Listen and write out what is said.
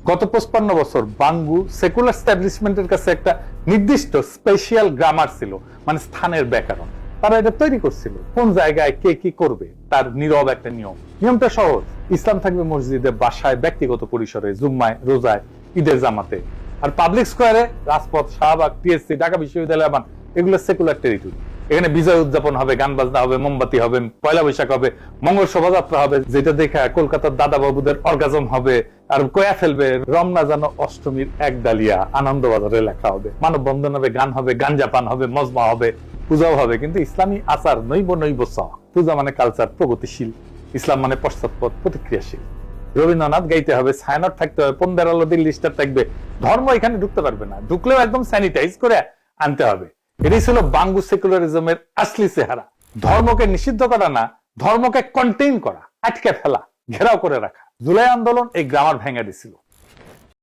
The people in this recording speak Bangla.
গত 55 বছর বাঙ্গু সেকুলার স্ট্যাবলিশমেন্টের কাছে একটা নির্দিষ্ট স্পেশাল গ্রামার ছিল, মানে স্থানের ব্যাকরণ। তারা এটা তৈরি করছিল কোন জায়গায় কে কি করবে, তার নীরব একটা নিয়মটা সহজ। ইসলাম থাকবে মসজিদে, বাসায়, ব্যক্তিগত পরিসরে, জুম্মায়, রোজায়, ঈদের জামাতে। আর পাবলিক স্কোয়ারে, রাজপথ, শাহবাগ, টিএসসি, ঢাকা বিশ্ববিদ্যালয়, এগুলো সেকুলার টেরিটরি। এখানে বিজয় উদযাপন হবে, গান বাজনা হবে, মোমবাতি হবে, পয়লা বৈশাখ হবে, মঙ্গল শোভাযাত্রা হবে, যেটা দেখে কলকাতার দাদা বাবুদের অর্গাজম হবে আর কয়া ফেলবে। রমনা যেন অষ্টমীর এক ডালিয়া আনন্দবাজারে লেখা হবে, মানববন্ধন হবে, গান হবে, গাঞ্জাপান হবে, মজমা হবে, পূজাও হবে। কিন্তু ইসলামী আচার নৈব পূজা মানে কালচার, প্রগতিশীল। ইসলাম মানে পশ্চাৎপদ, প্রতিক্রিয়াশীল। রবীন্দ্রনাথ গাইতে হবে, ছায়ানট থাকতে হবে, পন্দেরালো দিল্লি স্টার থাকবে। ধর্ম এখানে ঢুকতে পারবে না, ঢুকলেও একদম স্যানিটাইজ করে আনতে হবে। এটাই ছিল বাঙ্গু সেকুলারিজমের আসলি চেহারা। ধর্মকে নিষিদ্ধ করা না, ধর্মকে কন্টেইন করা, আটকে ফেলা, ঘেরাও করে রাখা। জুলাই আন্দোলন এই গ্রামার ভেঙে দিছিল।